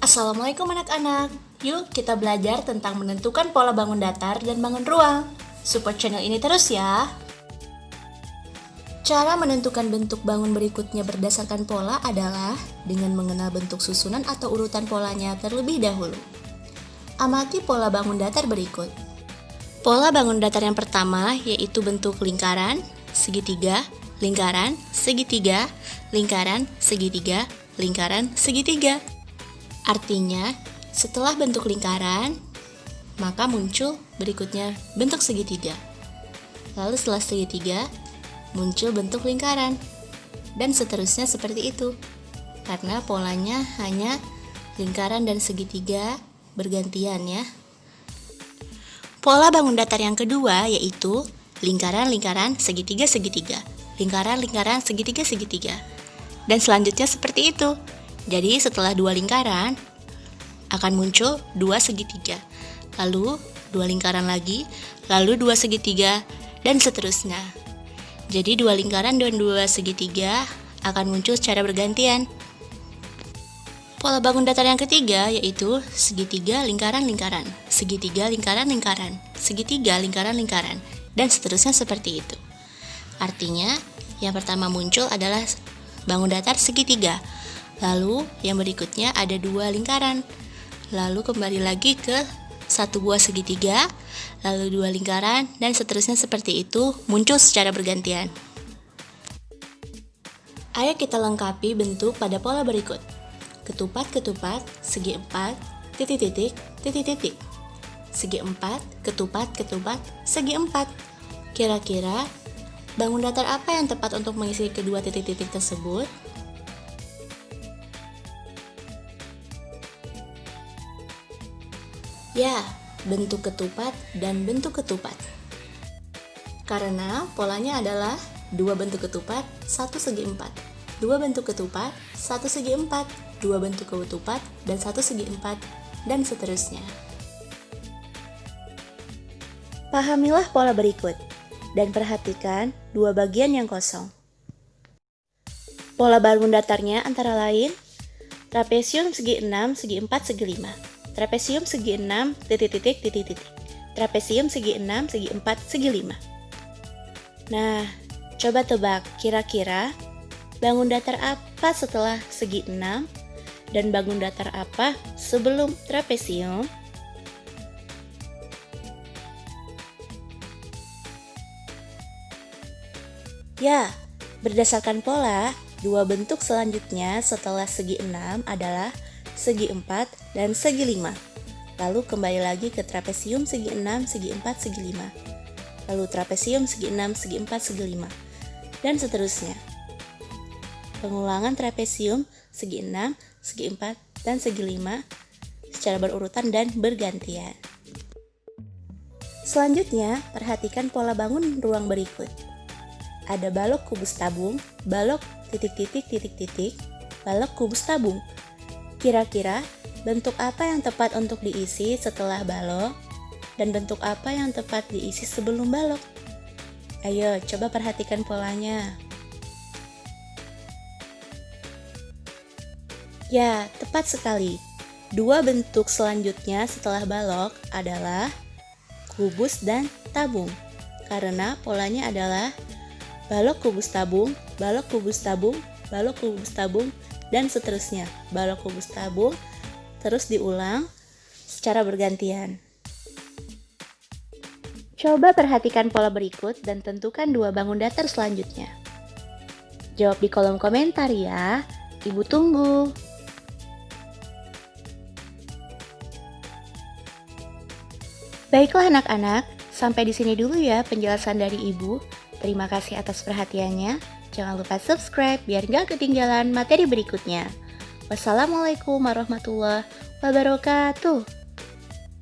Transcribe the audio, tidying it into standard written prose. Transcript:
Assalamualaikum anak-anak. Yuk kita belajar tentang menentukan pola bangun datar dan bangun ruang. Support channel ini terus ya. Cara menentukan bentuk bangun berikutnya berdasarkan pola adalah dengan mengenal bentuk susunan atau urutan polanya terlebih dahulu. Amati pola bangun datar berikut. Pola bangun datar yang pertama yaitu bentuk lingkaran, segitiga, lingkaran, segitiga, lingkaran, segitiga, lingkaran, segitiga. Artinya, setelah bentuk lingkaran, maka muncul berikutnya bentuk segitiga. Lalu setelah segitiga, muncul bentuk lingkaran. Dan seterusnya seperti itu. Karena polanya hanya lingkaran dan segitiga bergantian ya. Pola bangun datar yang kedua yaitu lingkaran-lingkaran segitiga-segitiga. Lingkaran-lingkaran segitiga-segitiga. Dan selanjutnya seperti itu. Jadi setelah dua lingkaran akan muncul dua segitiga, lalu dua lingkaran lagi, lalu dua segitiga, dan seterusnya. Jadi dua lingkaran dan dua segitiga akan muncul secara bergantian. Pola bangun datar yang ketiga yaitu segitiga lingkaran-lingkaran, segitiga lingkaran-lingkaran, segitiga lingkaran-lingkaran, dan seterusnya seperti itu. Artinya yang pertama muncul adalah bangun datar segitiga. Lalu yang berikutnya ada dua lingkaran. Lalu kembali lagi ke satu buah segitiga, lalu dua lingkaran, dan seterusnya seperti itu muncul secara bergantian. Ayo kita lengkapi bentuk pada pola berikut. Ketupat-ketupat, segi empat, titik-titik, titik-titik. Segi empat, ketupat-ketupat, segi empat. Kira-kira bangun datar apa yang tepat untuk mengisi kedua titik-titik tersebut? Ya, bentuk ketupat dan bentuk ketupat. Karena polanya adalah dua bentuk ketupat, satu segi empat. Dua bentuk ketupat, satu segi empat. Dua bentuk ketupat, dan satu segi empat, dan seterusnya. Pahamilah pola berikut, dan perhatikan dua bagian yang kosong. Pola bangun datarnya antara lain, trapesium segi 6, segi 4, segi 5. Trapesium segi 6, titik-titik, titik-titik. Trapesium segi 6, segi 4, segi 5. Nah, coba tebak kira-kira bangun datar apa setelah segi 6 dan bangun datar apa sebelum trapesium? Ya, berdasarkan pola, dua bentuk selanjutnya setelah segi 6 adalah segi 4 dan segi 5. Lalu kembali lagi ke trapesium segi 6, segi 4, segi 5. Lalu trapesium segi 6, segi 4, segi 5. Dan seterusnya. Pengulangan trapesium segi 6, segi 4, dan segi 5 secara berurutan dan bergantian. Selanjutnya, perhatikan pola bangun ruang berikut. Ada balok kubus tabung, balok titik-titik, titik-titik, balok kubus tabung. Kira-kira bentuk apa yang tepat untuk diisi setelah balok dan bentuk apa yang tepat diisi sebelum balok? Ayo coba perhatikan polanya. Ya, tepat sekali. Dua bentuk selanjutnya setelah balok adalah kubus dan tabung. Karena polanya adalah balok kubus tabung, balok kubus tabung, balok kubus tabung, dan seterusnya. Balok kubus tabung terus diulang secara bergantian. Coba perhatikan pola berikut dan tentukan dua bangun datar selanjutnya. Jawab di kolom komentar ya. Ibu tunggu. Baiklah anak-anak, sampai di sini dulu ya penjelasan dari Ibu. Terima kasih atas perhatiannya. Jangan lupa subscribe biar gak ketinggalan materi berikutnya. Wassalamualaikum warahmatullahi wabarakatuh.